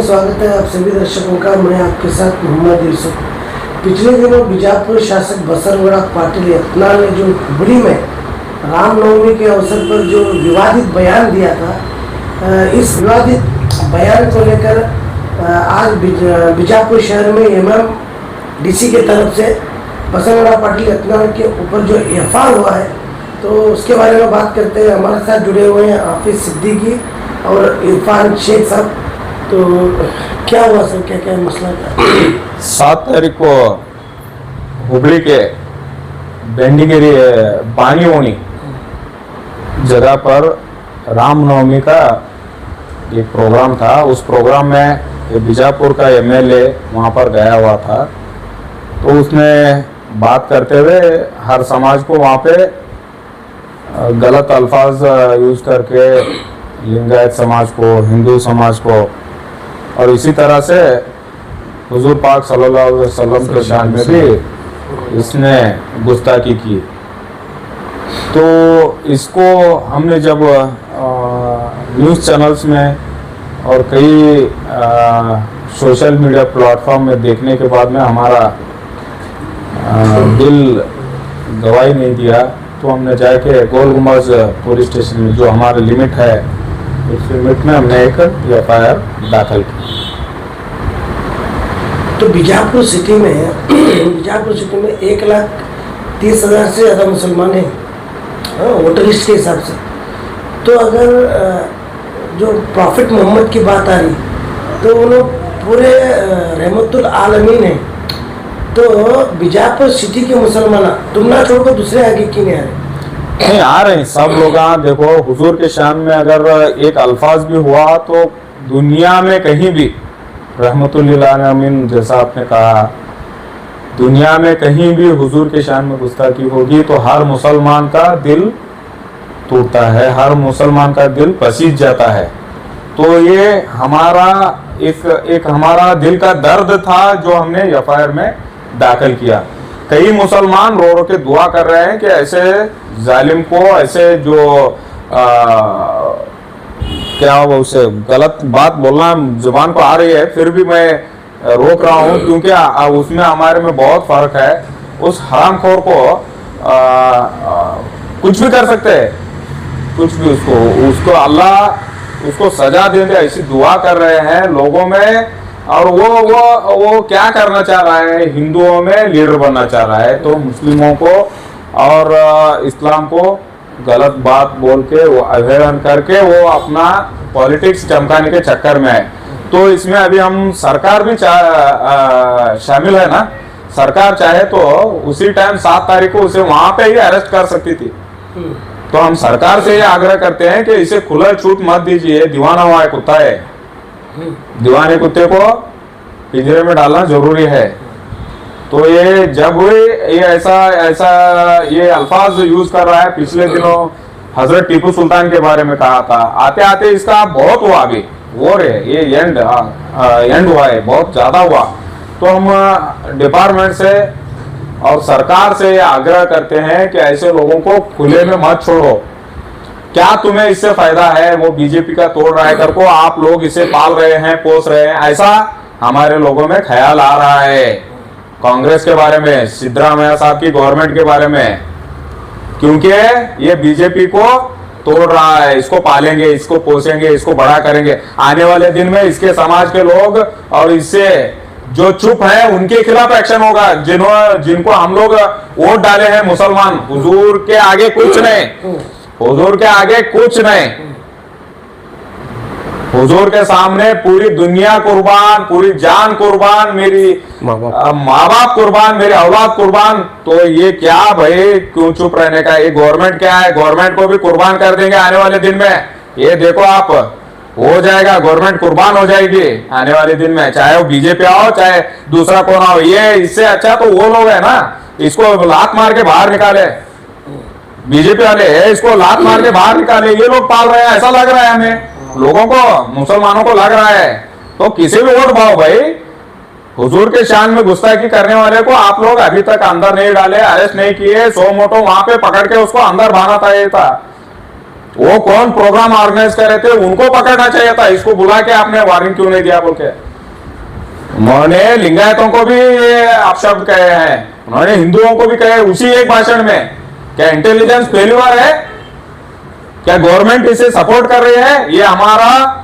स्वागत है आप सभी दर्शकों का। मैं आपके साथ मोहम्मद यूसुफ। पिछले दिनों बीजापुर शासक बसवराज पाटिल यत्नाल ने जो हुबली में रामनवमी के अवसर पर जो विवादित बयान दिया था, इस विवादित बयान को लेकर आज बीजापुर शहर में एमएमडीसी के तरफ से बसवराज पाटिल यत्नाल के ऊपर जो एफआईआर हुआ है, तो उसके बारे में बात करते हैं। हमारे साथ जुड़े हुए हैं हाफिज सिद्दीकी और इरफान शेख साहब। तो क्या हुआ सर, क्या क्या मसला था? 7 तारीख को हुबली के बेंडीगिरी बानीवोनी जगह पर रामनवमी का एक प्रोग्राम था। उस प्रोग्राम में बीजापुर का एमएलए वहाँ पर गया हुआ था। तो उसने बात करते हुए हर समाज को वहाँ पे गलत अल्फाज यूज करके लिंगायत समाज को, हिंदू समाज को और इसी तरह से हुजूर पाक सल्लल्लाहु अलैहि वसल्लम के शान में भी इसने गुस्ताखी की। तो इसको हमने जब न्यूज़ चैनल्स में और कई सोशल मीडिया प्लेटफॉर्म में देखने के बाद में हमारा दिल गवाही नहीं दिया, तो हमने जाके गोल गुम्बद पुलिस स्टेशन में जो हमारा लिमिट है, उस लिमिट में हमने एक एफआईआर दाखिल की। तो बीजापुर सिटी में 1,30,000 से ज़्यादा मुसलमान हैं वोटर लिस्ट के हिसाब से। तो अगर जो प्रॉफिट मोहम्मद की बात आ रही, तो वो लोग पूरे रहमतुल आलमीन हैं। तो बीजापुर सिटी के मुसलमान तुम ना छोड़कर दूसरे आगे क्यों नहीं आ रहे? नहीं, आ रहे हैं सब लोग। देखो, हुजूर के शान में अगर एक अल्फाज भी हुआ तो दुनिया में कहीं भी, रहमतुल आलमीन जैसा आपने कहा, दुनिया में कहीं भी हुजूर के शान में गुस्ताखी होगी तो हर मुसलमान का दिल टूटता है, हर मुसलमान का दिल पसीज जाता है। तो ये हमारा एक हमारा दिल का दर्द था जो हमने एफआईआर में दाखिल किया। कई मुसलमान रो रो के दुआ कर रहे हैं कि ऐसे जालिम को, ऐसे जो क्या वो उसे गलत बात बोलना जुबान को आ रही है, फिर भी मैं रोक रहा हूँ क्योंकि उसमें हमारे में बहुत फर्क है। उस हरामखोर को कुछ भी कर सकते हैं, कुछ भी उसको अल्लाह उसको सजा दे दे, ऐसी दुआ कर रहे हैं लोगों में। और वो क्या करना चाह रहा है, हिंदुओं में लीडर बनना चाह रहा है। तो मुस्लिमों को और इस्लाम को गलत बात बोल के, वो अवहेलना करके वो अपना पॉलिटिक्स चमकाने के चक्कर में है। तो इसमें अभी हम सरकार भी शामिल है ना। सरकार चाहे तो उसी टाइम 7 तारीख को उसे वहां पे ही अरेस्ट कर सकती थी। तो हम सरकार से ये आग्रह करते हैं कि इसे खुला छूट मत दीजिए। दीवाना हुआ है कुत्ता है, दीवाने कुत्ते को पिंजरे में डालना जरूरी है। तो ये जब ये ऐसा ये अल्फाज यूज कर रहा है, पिछले दिनों हजरत टीपू सुल्तान के बारे में कहा था, आते आते इसका बहुत हुआ, अभी वो रे ये एंड हुआ है, बहुत ज्यादा हुआ। तो हम डिपार्टमेंट से और सरकार से आग्रह करते हैं कि ऐसे लोगों को खुले में मत छोड़ो। क्या तुम्हें इससे फायदा है? वो बीजेपी का तोड़ रहा है, करको आप लोग इसे पाल रहे हैं, पोस रहे हैं, ऐसा हमारे लोगों में ख्याल आ रहा है। कांग्रेस के बारे में, सिद्धरामैया साहब की गवर्नमेंट के बारे में, क्योंकि ये बीजेपी को तोड़ रहा है। इसको पालेंगे, इसको पोसेंगे, इसको बड़ा करेंगे। आने वाले दिन में इसके समाज के लोग और इससे जो चुप है उनके खिलाफ एक्शन होगा। जिनको हम लोग वोट डाले हैं मुसलमान, हुजूर के आगे कुछ नहीं, हुजूर के आगे कुछ नहीं, हुजूर के सामने पूरी दुनिया कुर्बान, पूरी जान कुर्बान, मेरी माँ बाप कुर्बान, मेरी औलाद कुर्बान। तो ये क्या भाई, क्यों चुप रहने का? ये गवर्नमेंट क्या है? गवर्नमेंट को भी कुर्बान कर देंगे आने वाले दिन में। ये देखो आप, हो जाएगा, गवर्नमेंट कुर्बान हो जाएगी आने वाले दिन में, चाहे वो बीजेपी आओ चाहे दूसरा कौन आओ। ये इससे अच्छा तो वो लोग है ना, इसको लात मार के बाहर निकाले, बीजेपी वाले इसको लात मार के बाहर निकाले। ये लोग पाल रहे हैं, ऐसा लग रहा है हमें, लोगों को, मुसलमानों को लग रहा है। तो किसी भी वोट पाओ भाई, हुजूर के शान में गुस्ताखी करने वाले को आप लोग अभी तक अंदर नहीं डाले, अरेस्ट नहीं किए। सो मोटो वहां पे पकड़ के उसको अंदर भाना था। वो कौन प्रोग्राम ऑर्गेनाइज कर रहे थे उनको पकड़ना चाहिए था, इसको बुला के आपने वार्निंग क्यों नहीं दिया बोल के। उन्होंने लिंगायतों को भी अपशब्द कहे हैं, उन्होंने हिंदुओं को भी कहे उसी एक भाषण में। क्या इंटेलिजेंस फेल्यूर है? क्या गवर्नमेंट इसे सपोर्ट कर रही है? ये हमारा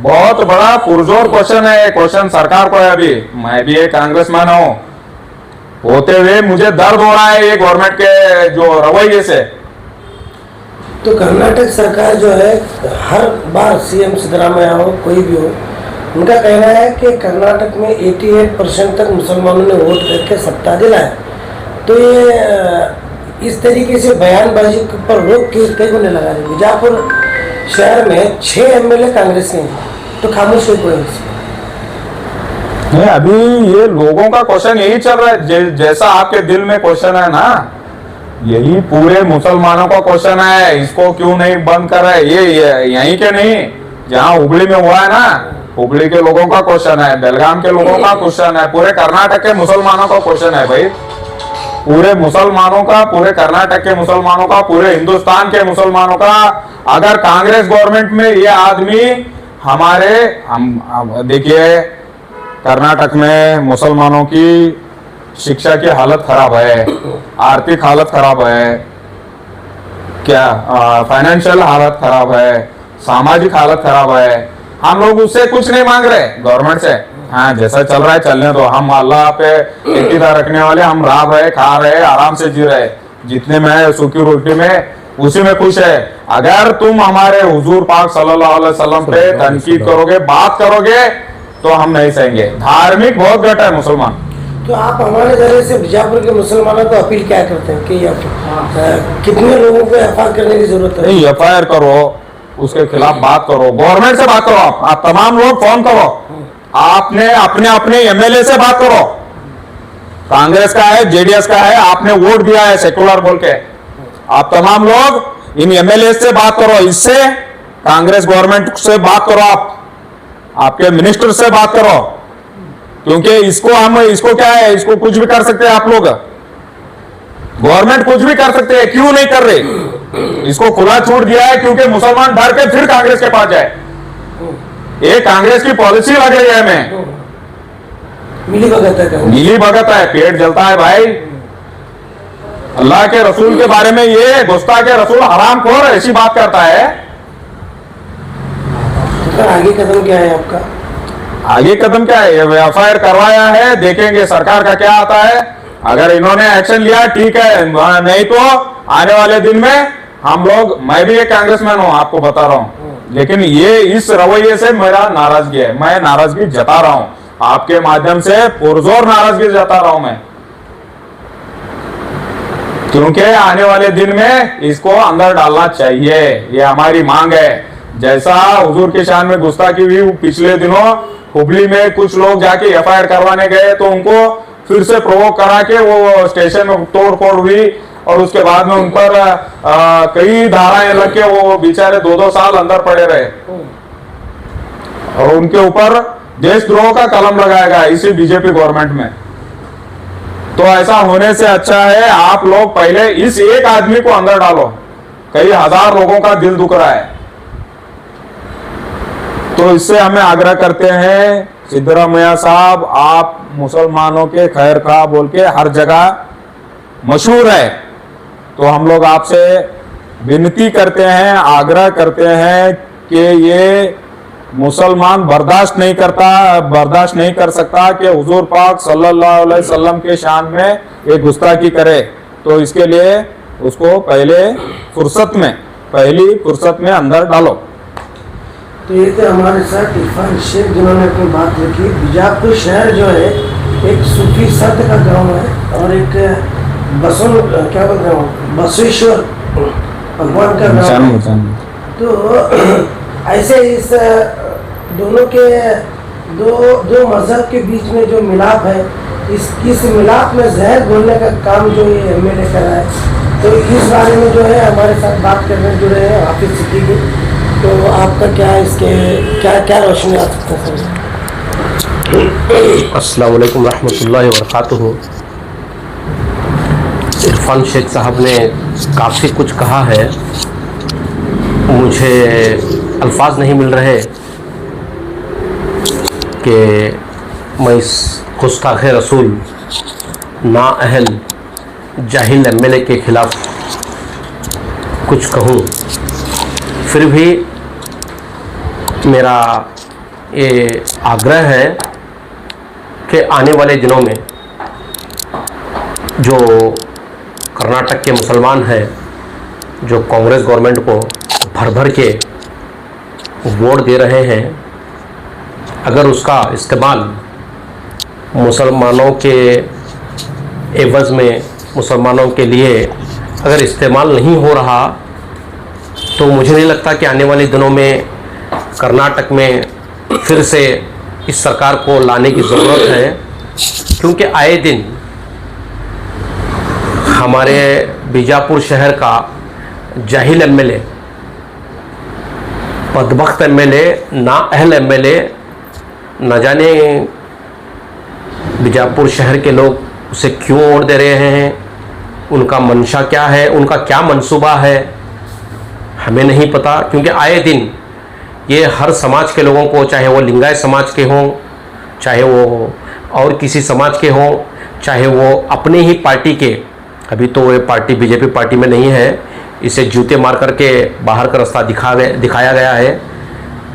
बहुत बड़ा पुरजोर क्वेश्चन है, क्वेश्चन सरकार को है। अभी मैं भी एक कांग्रेसमैन हूं, होते हुए मुझे दर्द हो रहा है ये गवर्नमेंट के जो रवैये से। तो कर्नाटक सरकार जो है, हर बार सीएम सिद्धरामैया हो कोई भी हो, उनका कहना है कि कर्नाटक में 88% तक मुसलमानों ने वोट करके सत्ता दिलाए। तो ये इस तरीके से बयानबाजी पर रोक क्यों नहीं लगा रही? बीजापुर शहर में 6 एमएलए कांग्रेस के हैं, तो खामोश क्यों पड़े? नहीं, अभी ये लोगों का क्वेश्चन यही चल रहा है, जैसा आपके दिल में क्वेश्चन है ना, यही पूरे मुसलमानों का क्वेश्चन है। इसको क्यों नहीं बंद कर रहे? ये यहीं के नहीं, जहां हुबली में हुआ है ना, हुबली के लोगों का क्वेश्चन है, बेलगाम के लोगों का क्वेश्चन है, पूरे कर्नाटक के मुसलमानों का क्वेश्चन है भाई। पूरे मुसलमानों का, पूरे कर्नाटक के मुसलमानों का, पूरे हिंदुस्तान के मुसलमानों का। अगर कांग्रेस गवर्नमेंट में ये आदमी हमारे, हम देखिए कर्नाटक में मुसलमानों की शिक्षा की हालत खराब है, आर्थिक हालत खराब है, क्या फाइनेंशियल हालत खराब है, सामाजिक हालत खराब है। हम लोग उससे कुछ नहीं मांग रहे गवर्नमेंट से। हाँ, जैसा चल रहा है चलने दो, हम अल्लाह पे इत्मीनान रखने वाले, हम रह रहे, खा रहे, आराम से जी रहे, जितने में सूखी रोटी में उसी में खुश है। अगर तुम हमारे हुजूर पाक सल्लल्लाहु अलैहि वसल्लम पे तनकीद करोगे, बात करोगे, तो हम नहीं सहेंगे। धार्मिक बहुत घट है मुसलमान। तो आप हमारे जरिए से बीजापुर के मुसलमानों को अपील क्या करते हैं कि कितने लोगों को एफआईआर करने की जरूरत है? नहीं, एफआईआर करो, उसके खिलाफ बात करो, गवर्नमेंट से बात करो। आप तमाम लोग फोन करो, आपने अपने अपने एमएलए से बात करो। कांग्रेस का है, जेडीएस का है, आपने वोट दिया है सेकुलर बोल के, आप तमाम लोग इन एमएलए से बात करो। इससे कांग्रेस गवर्नमेंट से बात करो, आप आपके मिनिस्टर से बात करो, क्योंकि इसको क्या है, इसको कुछ भी कर सकते हैं आप लोग, गवर्नमेंट कुछ भी कर सकते हैं। क्यों नहीं कर रहे? इसको खुला छूट दिया है क्योंकि मुसलमान डर के फिर कांग्रेस के पास जाए। ये कांग्रेस की पॉलिसी लग रही है हमें, मिली भगत है, मिली भगत है, पेट जलता है भाई। अल्लाह के रसूल के बारे में ये गुस्ताख के रसूल हराम खोर ऐसी बात करता है। तो आगे कदम क्या है आपका? आगे कदम क्या है? एफआईआर करवाया है, देखेंगे सरकार का क्या आता है। अगर इन्होंने एक्शन लिया ठीक है, नहीं तो आने वाले दिन में हम लोग, मैं भी एक कांग्रेसमैन हूं आपको बता रहा हूं, लेकिन ये इस रवैये से मेरा नाराजगी है, मैं नाराजगी जता रहा हूं, आपके माध्यम से पुरजोर नाराजगी जता रहा हूं मैं, क्योंकि आने वाले दिन में इसको अंदर डालना चाहिए, ये हमारी मांग है। जैसा हुजूर के शान में गुस्ताखी हुई पिछले दिनों हुबली में, कुछ लोग जाके एफआईआर करवाने गए तो उनको फिर से प्रोवोक करा के वो स्टेशन में तोड़फोड़ हुई, और उसके बाद में उन पर कई धाराएं लग के वो बेचारे 2-2 साल अंदर पड़े रहे, और उनके ऊपर देशद्रोह का कलम लगाया गया इसी बीजेपी गवर्नमेंट में। तो ऐसा होने से अच्छा है आप लोग पहले इस एक आदमी को अंदर डालो, कई हजार लोगों का दिल दुख रहा है। तो इससे हमें आग्रह करते हैं, सिद्धरामैया साहब, आप मुसलमानों के खैर खा बोल के हर जगह मशहूर है, तो हम लोग आपसे विनती करते हैं, आग्रह करते हैं कि ये मुसलमान बर्दाश्त नहीं कर सकता कि हुजूर पाक सल्लल्लाहु अलैहि वसल्लम के शान में एक गुस्ताखी करे। तो इसके लिए उसको पहली फुर्सत में अंदर डालो। तो ये थे हमारे साथ इरफान शेख, जिन्होंने अपनी बात रखी। बीजापुर शहर जो है एक सूफी संत का गांव है, और एक बसवेश्वर भगवान का गांव है। तो ऐसे इस दोनों के दो मजहब के बीच में जो मिलाप है, इस मिलाप में जहर घोलने का काम जो ये एमएलए कर रहा है, तो इस बारे में जो है हमारे साथ बात करने जुड़े हैं हाफिज सिद्दीकी। तो आपका क्या इसके क्या रोशनी आ सकता है सर? अस्सलाम वालेकुम रहमतुल्लाहि व बरकातुहू। इरफान शेख साहब ने काफ़ी कुछ कहा है, मुझे अल्फाज नहीं मिल रहे कि मैं इस गुस्ताख रसूल नाअहल जाहिल एमएलए के ख़िलाफ़ कुछ कहूँ। फिर भी मेरा ये आग्रह है कि आने वाले दिनों में जो कर्नाटक के मुसलमान हैं, जो कांग्रेस गवर्नमेंट को भर भर के वोट दे रहे हैं, अगर उसका इस्तेमाल मुसलमानों के एवज़ में, मुसलमानों के लिए अगर इस्तेमाल नहीं हो रहा, तो मुझे नहीं लगता कि आने वाले दिनों में कर्नाटक में फिर से इस सरकार को लाने की ज़रूरत है। क्योंकि आए दिन हमारे बीजापुर शहर का जाहिल एमएलए, बदबख्त एमएलए, नाअहल एमएलए, न जाने बीजापुर शहर के लोग उसे क्यों वोट दे रहे हैं, उनका मंशा क्या है, उनका क्या मंसूबा है, हमें नहीं पता। क्योंकि आए दिन ये हर समाज के लोगों को, चाहे वो लिंगायत समाज के हों, चाहे वो और किसी समाज के हों, चाहे वो अपने ही पार्टी के, अभी तो ये पार्टी बीजेपी पार्टी में नहीं है, इसे जूते मार करके बाहर का रास्ता दिखाया गया है।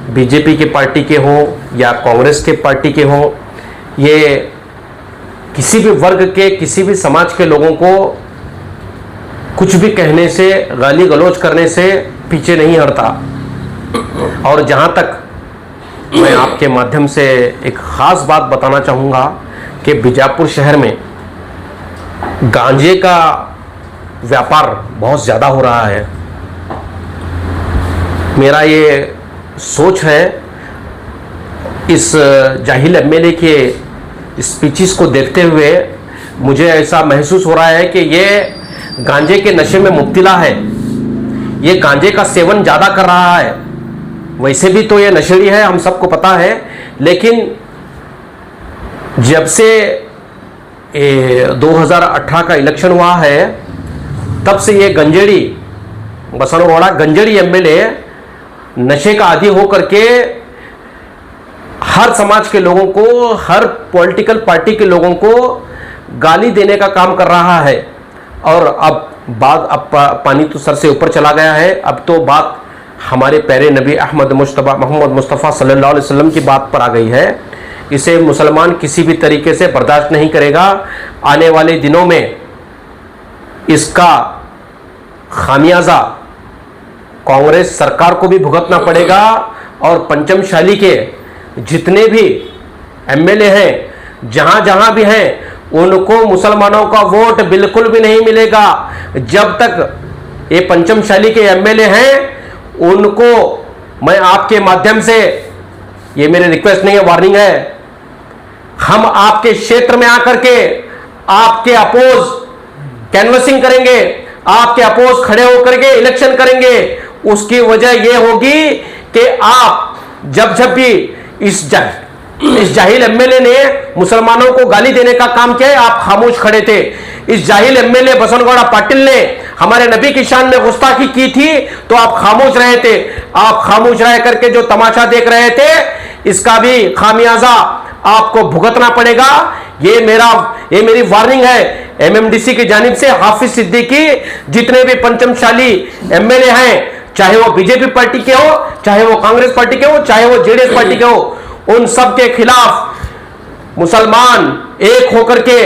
बीजेपी के पार्टी के हों या कांग्रेस के पार्टी के हों, ये किसी भी वर्ग के, किसी भी समाज के लोगों को कुछ भी कहने से, गाली गलौज करने से पीछे नहीं हटता। और जहाँ तक मैं आपके माध्यम से एक ख़ास बात बताना चाहूँगा कि बीजापुर शहर में गांजे का व्यापार बहुत ज़्यादा हो रहा है। मेरा ये सोच है, इस जाहिल एमएलए के स्पीचेस को देखते हुए मुझे ऐसा महसूस हो रहा है कि ये गांजे के नशे में मुब्तला है, ये गांजे का सेवन ज़्यादा कर रहा है। वैसे भी तो ये नशेड़ी है, हम सबको पता है, लेकिन जब से 2018 का इलेक्शन हुआ है, तब से ये गंजेड़ी, बसनगौड़ा गंजेड़ी एमएलए नशे का आदी हो करके हर समाज के लोगों को, हर पॉलिटिकल पार्टी के लोगों को गाली देने का काम कर रहा है। और अब पानी तो सर से ऊपर चला गया है। अब तो बात हमारे प्यारे नबी मोहम्मद मुस्तफ़ा सल्लल्लाहु अलैहि वसल्लम की बात पर आ गई है। इसे मुसलमान किसी भी तरीके से बर्दाश्त नहीं करेगा। आने वाले दिनों में इसका खामियाजा कांग्रेस सरकार को भी भुगतना पड़ेगा, और पंचमशाली के जितने भी एमएलए हैं, जहां जहां भी हैं, उनको मुसलमानों का वोट बिल्कुल भी नहीं मिलेगा। जब तक ये पंचमशाली के एमएलए हैं, उनको मैं आपके माध्यम से, ये मेरी रिक्वेस्ट नहीं है, वार्निंग है, हम आपके क्षेत्र में आकर के आपके अपोज कैनवसिंग करेंगे, आपके अपोज खड़े होकर के इलेक्शन करेंगे। उसकी वजह यह होगी कि आप जब भी इस जाहिल एमएलए ने मुसलमानों को गाली देने का काम किया है, आप खामोश खड़े थे। इस जाहिल एमएलए बसनगौड़ा पाटिल ने हमारे नबी की शान में गुस्ताखी की थी, तो आप खामोश रहे थे। आप खामोश रह करके जो तमाशा देख रहे थे, इसका भी खामियाजा आपको भुगतना पड़ेगा। ये मेरी वार्निंग है एमएमडीसी की जानिब से। हाफिज सिद्दीकी, जितने भी पंचमशाली एमएलए हैं, चाहे वो बीजेपी पार्टी के हो, चाहे वो कांग्रेस पार्टी के हो, चाहे वो जेडीएस पार्टी के हो, उन सब के खिलाफ मुसलमान एक होकर के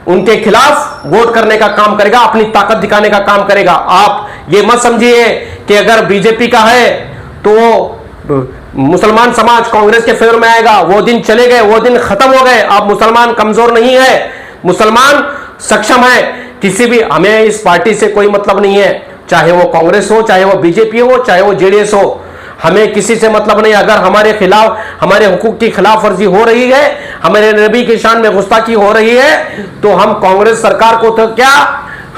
उनके खिलाफ वोट करने का काम करेगा, अपनी ताकत दिखाने का काम करेगा। आप ये मत समझिए कि अगर बीजेपी का है तो मुसलमान समाज कांग्रेस के फेवर में आएगा। वो दिन चले गए, वो दिन खत्म हो गए। अब मुसलमान कमजोर नहीं है, मुसलमान सक्षम है। किसी भी, हमें इस पार्टी से कोई मतलब नहीं है, चाहे वो कांग्रेस हो, चाहे वो बीजेपी हो, चाहे वो जेडीएस हो, हमें किसी से मतलब नहीं। अगर हमारे खिलाफ, हमारे हुकूक की खिलाफ वर्जी हो रही है, हमारे नबी की शान में गुस्ताखी हो रही है, तो हम कांग्रेस सरकार को तो क्या,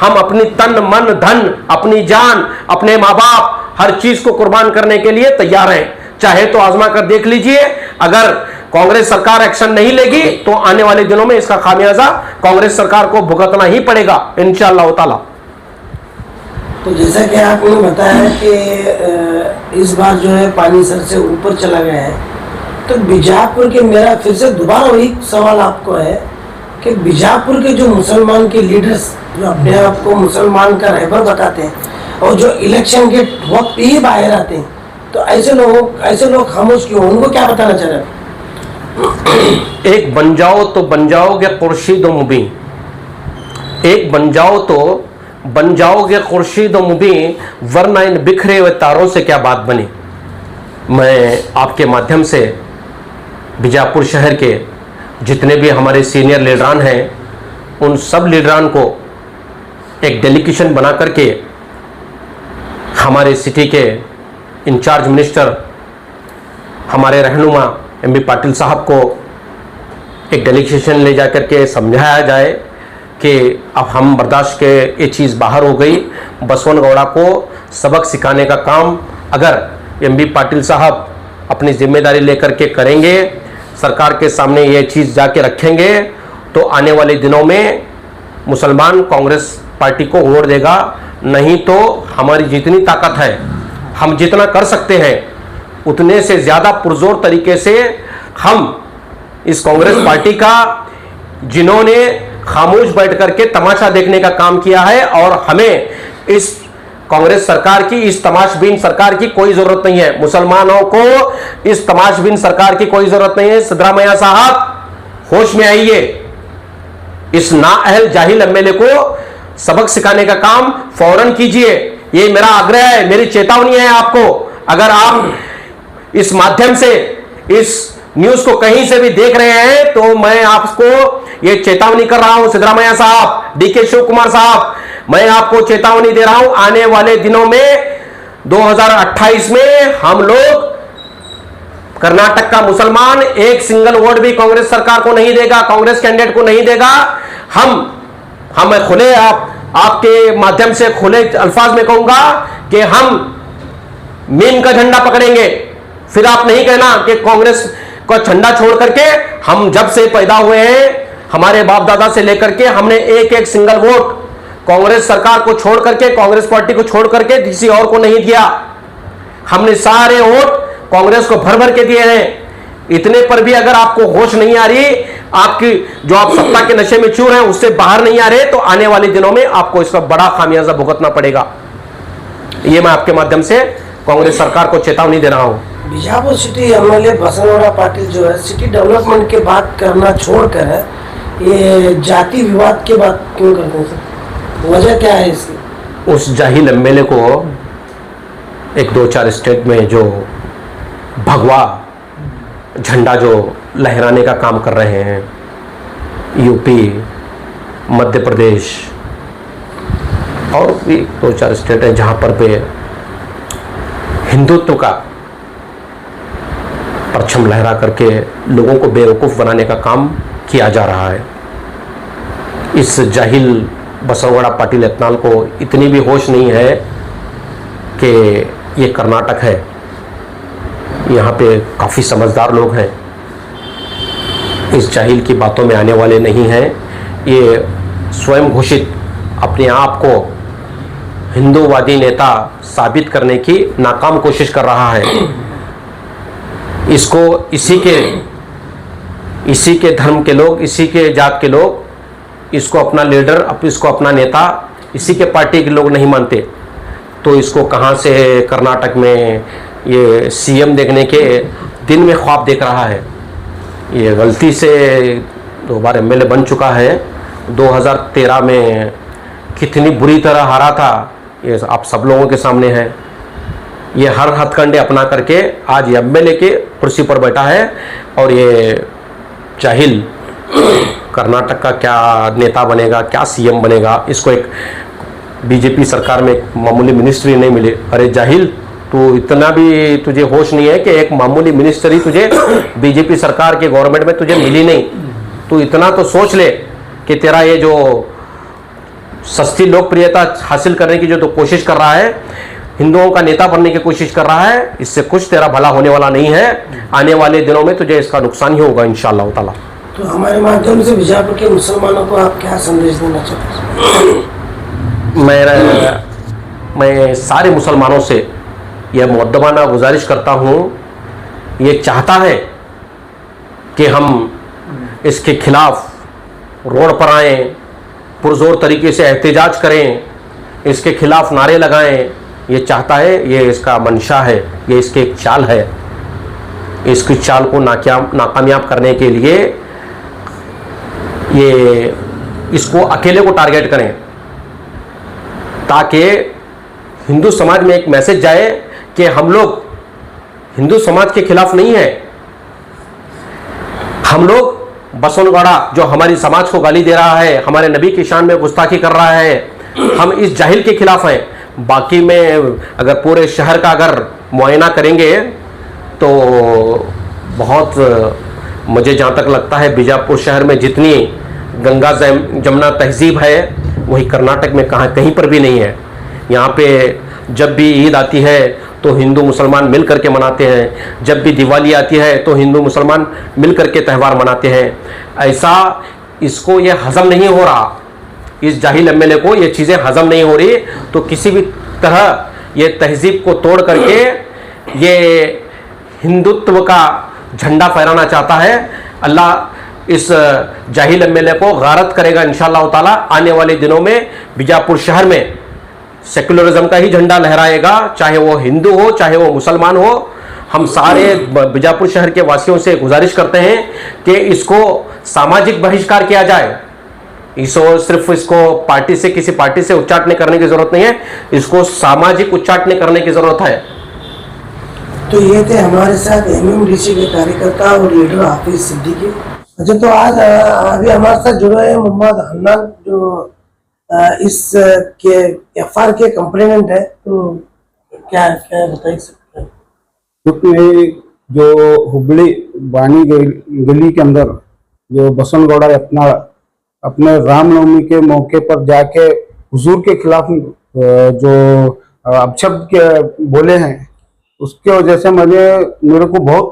हम अपनी तन मन धन, अपनी जान, अपने माँ बाप, हर चीज को कुर्बान करने के लिए तैयार हैं। चाहे तो आजमा कर देख लीजिए। अगर कांग्रेस सरकार एक्शन नहीं लेगी तो आने वाले दिनों में इसका खामियाजा कांग्रेस सरकार को भुगतना ही पड़ेगा इंशाअल्लाह ताला। तो जैसा कि आपने बताया कि इस बार जो है पानी सर से ऊपर चला गया है, तो बीजापुर के, मेरा फिर से दोबारा वही सवाल आपको है कि बीजापुर के जो मुसलमान के लीडर्स जो अपने आप को मुसलमान का रहबर बताते हैं और जो इलेक्शन के वक्त ही बाहर आते हैं, तो ऐसे लोग खामोश क्यों? उनको क्या बताना चाह रहे हैं? एक बन जाओ तो बन जाओगे खुर्शीद मुबीन, एक बन जाओ तो बन जाओगे खुर्शीद मुबीन, वरना इन बिखरे हुए तारों से क्या बात बनी। मैं आपके माध्यम से बीजापुर शहर के जितने भी हमारे सीनियर लीडरान हैं, उन सब लीडरान को एक डेलीगेशन बना करके हमारे सिटी के इंचार्ज मिनिस्टर, हमारे रहनुमा एमबी पाटिल साहब को एक डेलीगेशन ले जा करके समझाया जाए कि अब हम बर्दाश्त के ये चीज़ बाहर हो गई। बसवन गौड़ा को सबक सिखाने का काम अगर एमबी पाटिल साहब अपनी जिम्मेदारी लेकर के करेंगे, सरकार के सामने ये चीज़ जाके रखेंगे, तो आने वाले दिनों में मुसलमान कांग्रेस पार्टी को वोट देगा। नहीं तो हमारी जितनी ताकत है, हम जितना कर सकते हैं, उतने से ज़्यादा पुरजोर तरीके से हम इस कांग्रेस पार्टी का, जिन्होंने खामोश बैठ करके तमाशा देखने का काम किया है, और हमें इस कांग्रेस सरकार की, इस तमाशबीन सरकार की कोई जरूरत नहीं है। मुसलमानों को इस तमाशबीन सरकार की कोई जरूरत नहीं है। सिद्धरामैया साहब होश में आइए, इस नाअहल जाहिल एमएलए को सबक सिखाने का काम फौरन कीजिए। ये मेरा आग्रह है, मेरी चेतावनी है आपको। अगर आप इस माध्यम से इस न्यूज को कहीं से भी देख रहे हैं, तो मैं आपको ये चेतावनी कर रहा हूं, सिद्धरामैया साहब, डीके शिव कुमार साहब, मैं आपको चेतावनी दे रहा हूं। आने वाले दिनों में 2028 में हम लोग, कर्नाटक का मुसलमान एक सिंगल वोट भी कांग्रेस सरकार को नहीं देगा, कांग्रेस कैंडिडेट को नहीं देगा। हम खुले, आपके माध्यम से खुले अल्फाज में कहूंगा कि हम मीम का झंडा पकड़ेंगे। फिर आप नहीं कहना कि कांग्रेस का झंडा छोड़ करके, हम जब से पैदा हुए हैं, हमारे बाप दादा से लेकर के हमने एक एक सिंगल वोट कांग्रेस सरकार को छोड़ करके, कांग्रेस पार्टी को छोड़ करके किसी और को नहीं दिया। हमने सारे वोट कांग्रेस को भर भर के दिए हैं। इतने पर भी अगर आपको होश नहीं आ रही, आपकी जो आप सत्ता के नशे में चूर हैं उससे बाहर नहीं आ रहे, तो आने वाले दिनों में आपको इसका बड़ा खामियाजा भुगतना पड़ेगा। ये मैं आपके माध्यम से कांग्रेस सरकार को चेतावनी दे रहा हूं। बीजापुर सिटी एमएलए बसनगौड़ा पाटिल जो है, सिटी डेवलपमेंट के बात करना छोड़कर ये जाति विवाद की बात क्यों करते हैं सर? वजह क्या है इसकी? उस जाहिल एमएलए को एक 2-4 स्टेट में जो भगवा झंडा जो लहराने का काम कर रहे हैं, यूपी, मध्य प्रदेश और भी 2-4 स्टेट है जहां पर पे हिंदुत्व का परचम लहरा करके लोगों को बेवकूफ़ बनाने का काम किया जा रहा है। इस जाहिल बसवगढ़ा पाटिल यत्नाल को इतनी भी होश नहीं है कि ये कर्नाटक है, यहाँ पे काफ़ी समझदार लोग हैं, इस जाहिल की बातों में आने वाले नहीं हैं। ये स्वयं घोषित अपने आप को हिंदूवादी नेता साबित करने की नाकाम कोशिश कर रहा है। इसको इसी के धर्म के लोग, इसी के जात के लोग इसको अपना लीडर, इसको अपना नेता, इसी के पार्टी के लोग नहीं मानते, तो इसको कहाँ से कर्नाटक में ये सीएम देखने के दिन में ख्वाब देख रहा है। ये गलती से 2 बार एमएलए बन चुका है। 2013 में कितनी बुरी तरह हारा था, ये आप सब लोगों के सामने है। ये हर हथकंडे अपना करके आज एमएलए के कुर्सी पर बैठा है, और ये जाहिल कर्नाटक का क्या नेता बनेगा, क्या सीएम बनेगा। इसको एक बीजेपी सरकार में एक मामूली मिनिस्ट्री नहीं मिली। अरे जाहिल, तो इतना भी तुझे होश नहीं है कि एक मामूली मिनिस्ट्री तुझे बीजेपी सरकार के गवर्नमेंट में तुझे मिली नहीं। तो इतना तो सोच ले कि तेरा ये जो सस्ती लोकप्रियता हासिल करने की जो तो कोशिश कर रहा है, हिंदुओं का नेता बनने की कोशिश कर रहा है, इससे कुछ तेरा भला होने वाला नहीं है। आने वाले दिनों में तुझे इसका नुकसान ही होगा इंशाअल्लाह ताला। तो हमारे माध्यम से बीजापुर के मुसलमानों को आप क्या संदेश देना चाहते हैं? मैं सारे मुसलमानों से यह मुअद्दबाना गुजारिश करता हूँ, ये चाहता है कि हम इसके खिलाफ रोड पर आएँ, पुरजोर तरीके से एहतजाज करें, इसके खिलाफ नारे लगाएं। ये चाहता है, ये इसका मंशा है, ये इसकी एक चाल है। इसकी चाल को नाकामयाब करने के लिए ये इसको अकेले को टारगेट करें, ताकि हिंदू समाज में एक मैसेज जाए कि हम लोग हिंदू समाज के खिलाफ नहीं है। हम लोग बसवनगौड़ा जो हमारी समाज को गाली दे रहा है, हमारे नबी की शान में गुस्ताखी कर रहा है, हम इस जाहिल के खिलाफ हैं। बाकी में अगर पूरे शहर का अगर मुआयना करेंगे तो बहुत, मुझे जहाँ तक लगता है बीजापुर शहर में जितनी गंगा जमुना तहजीब है वही कर्नाटक में कहीं पर भी नहीं है। यहाँ पे जब भी ईद आती है तो हिंदू मुसलमान मिल करके मनाते हैं, जब भी दिवाली आती है तो हिंदू मुसलमान मिल करके त्यौहार मनाते हैं। ऐसा इसको ये हजम नहीं हो रहा, इस जाहिल एमएलए को ये चीज़ें हजम नहीं हो रही, तो किसी भी तरह ये तहजीब को तोड़ करके ये हिंदुत्व का झंडा फहराना चाहता है। अल्लाह इस जाहिल एमएलए को गारत करेगा इंशाअल्लाह ताला। आने वाले दिनों में बीजापुर शहर में सेकुलरिज्म का ही झंडा लहराएगा, चाहे वो हिंदू हो चाहे वो मुसलमान हो। हम सारे बीजापुर शहर के वासियों से गुजारिश करते हैं कि इसको सामाजिक बहिष्कार किया जाए। सिर्फ इसको पार्टी से, किसी पार्टी से उच्चाटने करने की जरूरत नहीं है, इसको सामाजिक उच्चाटने करने की जरूरत है। तो ये थे हमारे साथ एमएमडीसी के कार्यकर्ता और लीडर हाफिज सिद्दीकी। अच्छा, तो आज अभी हमारे साथ जुड़े हैं मोहम्मद हन्नान, जो इस के एफआर के कंप्लेनेंट है। तो क्या क्या बता सकते हैं? क्योंकि जो हुबली बानी गली के अंदर जो बसवनगौड़ा अपने रामनवमी के मौके पर जाके हुजूर के खिलाफ जो अपशब्द के बोले हैं, उसके वजह से मेरे को बहुत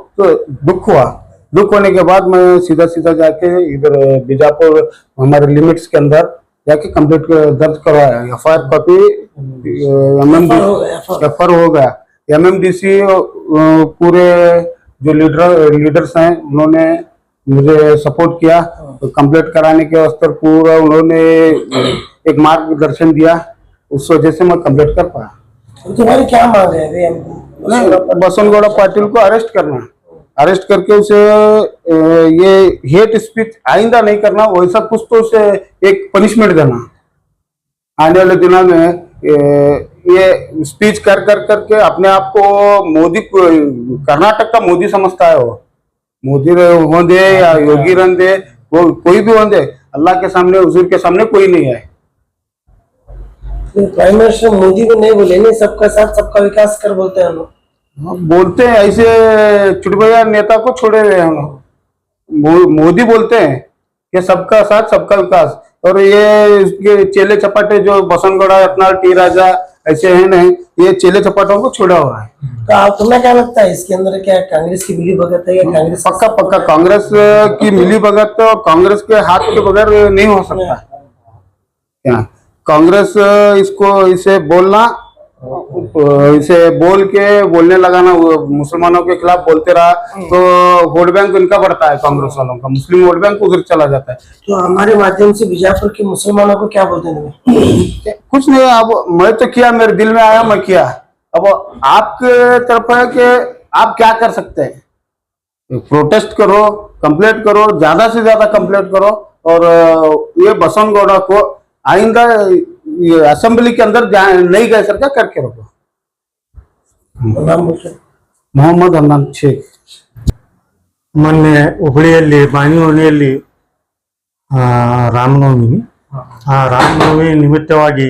दुख हुआ। दुख होने के बाद मैं सीधा जाके इधर बीजापुर हमारे लिमिट्स के अंदर जाके कंप्लीट दर्ज करवाया। एफआईआर कॉपी एफआईआर हो गया। एमएमडीसी पूरे जो लीडर्स हैं उन्होंने मुझे सपोर्ट किया, तो कंप्लीट कराने के वास्ते पूरा उन्होंने एक मार्गदर्शन दिया, उस वजह से मैं कंप्लीट कर पाया। तुम्हारी क्या मांग है? बसवनगौड़ा पाटिल को अरेस्ट करना, अरेस्ट करके उसे ये हेट स्पीच आइंदा नहीं करना, वैसा कुछ तो उसे एक पनिशमेंट देना। आने वाले दिनों में ये स्पीच कर करके अपने आप को मोदी, कर्नाटक का मोदी समझता है। वो मोदी होंदे या योगी रहंदे, वो कोई भी होंदे, अल्लाह के सामने, हुजूर के सामने कोई नहीं है। प्राइम मिनिस्टर मोदी को नहीं बोले, नहीं सबका साथ सबका विकास कर बोलते हैं हम लोग। बोलते हैं ऐसे चुटभैया नेता को छोड़े हुए हम लोग। मोदी बोलते हैं कि सबका साथ सबका विकास, और ये इसके चेले चपाटे जो बसवनगौड़ा अपना टी राजा ऐसे हैं नहीं, ये चेले चपाटों को छोड़ा हुआ है। तो आप तुम्हें क्या लगता है इसके अंदर क्या कांग्रेस की मिली भगत है या कांग्रेस? पक्का कांग्रेस की मिली भगत और कांग्रेस के हाथ के बगैर नहीं हो सकता। क्या कांग्रेस इसे बोल के बोलने लगाना, मुसलमानों के खिलाफ बोलते रहा तो वोट बैंक इनका बढ़ता है, कांग्रेस वालों का मुस्लिम वोट बैंक उधर चला जाता है। तो हमारे माध्यम से बीजापुर के मुसलमानों को क्या बोलते हैं? कुछ नहीं, अब मैं तो किया, मेरे दिल में आया मैं किया। अब आपके तरफ है कि आप क्या कर सकते हैं, प्रोटेस्ट करो, कंप्लेंट करो, ज्यादा से ज्यादा कंप्लेंट करो, और ये बसवनगौड़ा को आइंदा ये असेंबली के अंदर नहीं गए सर, क्या करके रखो। मोहम्मद हन्नान शेख। ಮೊನ್ನೆ ಹುಬ್ಬಳ್ಳಿಯಲ್ಲಿ ಬಾಣಿವಣಿಯಲ್ಲಿ ರಾಮನವಮಿ, ಆ ರಾಮನವಮಿ ನಿಮಿತ್ತವಾಗಿ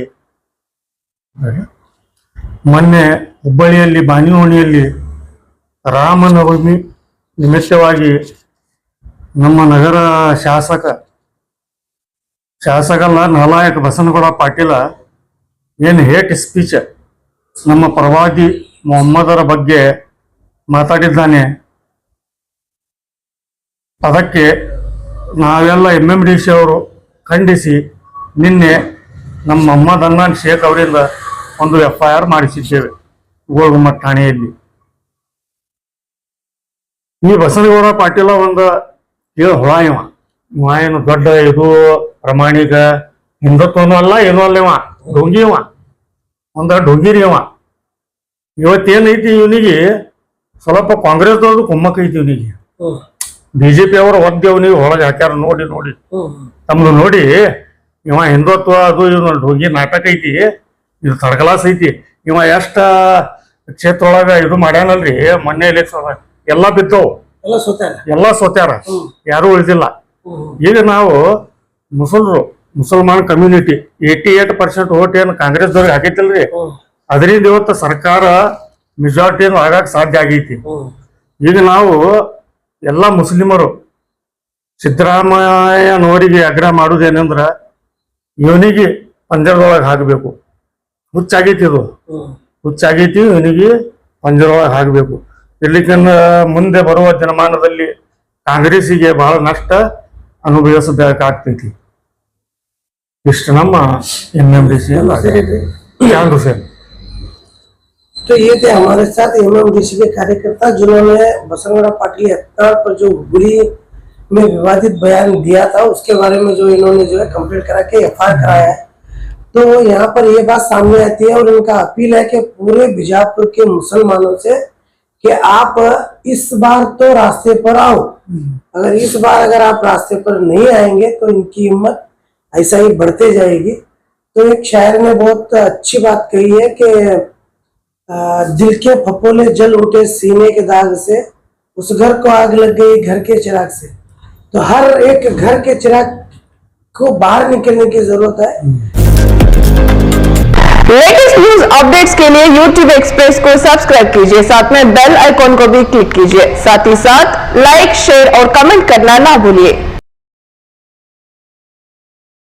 ಮೊನ್ನೆ ಹುಬ್ಬಳ್ಳಿಯಲ್ಲಿ ಬಾಣಿವಣಿಯಲ್ಲಿ ರಾಮನವಮಿ ನಿಮಿತ್ತವಾಗಿ ನಮ್ಮ ನಗರ ಶಾಸಕಲ್ಲ ನಾಲಾಯಕ ಬಸವನಗೌಡ ಪಾಟೀಲ ಏನು ಹೇಟ್ ಸ್ಪೀಚ್ ನಮ್ಮ ಪರವಾಗಿ ಮೊಹಮ್ಮದರ ಬಗ್ಗೆ ಮಾತಾಡಿದ್ದಾನೆ, ಅದಕ್ಕೆ ನಾವೆಲ್ಲ MMDC ಅವರು ಖಂಡಿಸಿ ನಿನ್ನೆ ನಮ್ಮ ಮೊಹಮ್ಮದ್ ಹನ್ನಾನ್ ಶೇಖ್ ಅವರಿಂದ ಒಂದು FIR ಮಾಡಿಸಿದ್ದೇವೆ ಗೋಳಗುಮ್ಮಟ್ ಠಾಣೆಯಲ್ಲಿ. ಈ ಬಸನಗೌಡ ಪಾಟೀಲ ಒಂದು ಹುಳ ಇವ ಏನು ದೊಡ್ಡ ಇದು ಪ್ರಾಮಾಣಿಕ ಹಿಂದುತ್ವನೂ ಅಲ್ಲ ಏನೂ ಅಲ್ಲ, ಇವ ಡೊಂಗಿ, ಇವ ಒಂದ ಡೊಂಗಿರಿ. ಇವತ್ತೇನೈತಿ ಇವನಿಗೆ ಸ್ವಲ್ಪ ಕಾಂಗ್ರೆಸ್ದವ್ರದ್ದು ಕುಮ್ಮಕ್ಕ ಐತಿ ಇವನಿಗೆ. BJP ಅವರು ಒದ್ದೆ ಅವನಿಗೆ ಒಳಗೆ ಹಾಕ್ಯಾರ ನೋಡಿ ನೋಡಿ ತಮ್ದು ನೋಡಿ. ಇವ ಹಿಂದುತ್ವ ಅದು ಇವ್ ಡೊಂಗಿ ನಾಟಕ ಐತಿ, ಇದು ತಡಕಲಾಸ್ ಐತಿ. ಇವ ಎಷ್ಟ ಕ್ಷೇತ್ರ ಒಳಗ ಇದು ಮಾಡ್ಯಾನಲ್ರಿ ಮೊನ್ನೆ ಎಲೆಕ್ಷನ್ ಎಲ್ಲಾ ಬಿದ್ದವು, ಎಲ್ಲಾ ಸೋತ್ಯಾರ, ಯಾರು ಉಳಿದಿಲ್ಲ. ಈಗ ನಾವು ಮುಸಲ್ಮಾನ್ ಕಮ್ಯುನಿಟಿ 88% ಓಟ್ ಏನು ಕಾಂಗ್ರೆಸ್ದವ್ರಿಗೆ ಹಾಕೈತಿಲ್ರಿ, ಅದರಿಂದ ಇವತ್ತು ಸರ್ಕಾರ ಮೆಜಾರಿಟಿ ಆಗಕ್ ಸಾಧ್ಯ ಆಗೈತಿ. ಈಗ ನಾವು ಎಲ್ಲಾ ಮುಸ್ಲಿಮರು ಸಿದ್ದರಾಮಯ್ಯನವರಿಗೆ ಆಗ್ರಹ ಮಾಡುದೇನಂದ್ರ ಇವನಿಗೆ ಪಂಜರದೊಳಗೆ ಹಾಕಬೇಕು. ಹುಚ್ಚಾಗೈತಿ, ಇದು ಹುಚ್ಚಾಗೈತಿ, ಇವನಿಗೆ ಪಂಜರದೊಳಗೆ ಹಾಕಬೇಕು. ಇರ್ಲಿಕ್ಕನ್ನ ಮುಂದೆ ಬರುವ ದಿನಮಾನದಲ್ಲಿ ಕಾಂಗ್ರೆಸ್ಸಿಗೆ ಬಹಳ ನಷ್ಟ ಅನುಭವಿಸಬೇಕಾಗ್ತೈತಿ. ಇಷ್ಟು ನಮ್ಮ MMDC जान हुसैन। तो ये थे हमारे साथ MMDC के कार्यकर्ता जिन्होंने बसनगौड़ा पाटिल हत्या पर जो हुबली में विवादित बयान दिया था उसके बारे में जो इन्होंने जो है कंप्लेंट करा के FIR कराया है। तो यहाँ पर ये बात सामने आती है और इनका अपील है कि पूरे बीजापुर के मुसलमानों से कि आप इस बार तो रास्ते पर आओ, अगर इस बार अगर आप रास्ते पर नहीं आएंगे तो इनकी हिम्मत ऐसा ही बढ़ते जाएगी। तो एक शायर ने बहुत अच्छी बात कही है कि दिल के फपोले जल उठे सीने के दाग से, उस घर को आग लग गई घर के चिराग से। तो हर एक घर के चिराग को बाहर निकलने की जरूरत है। लेटेस्ट न्यूज अपडेट्स के लिए YouTube एक्सप्रेस को सब्सक्राइब कीजिए, साथ में बेल आइकॉन को भी क्लिक कीजिए। साथ ही साथ लाइक, शेयर और कमेंट करना ना भूलिए।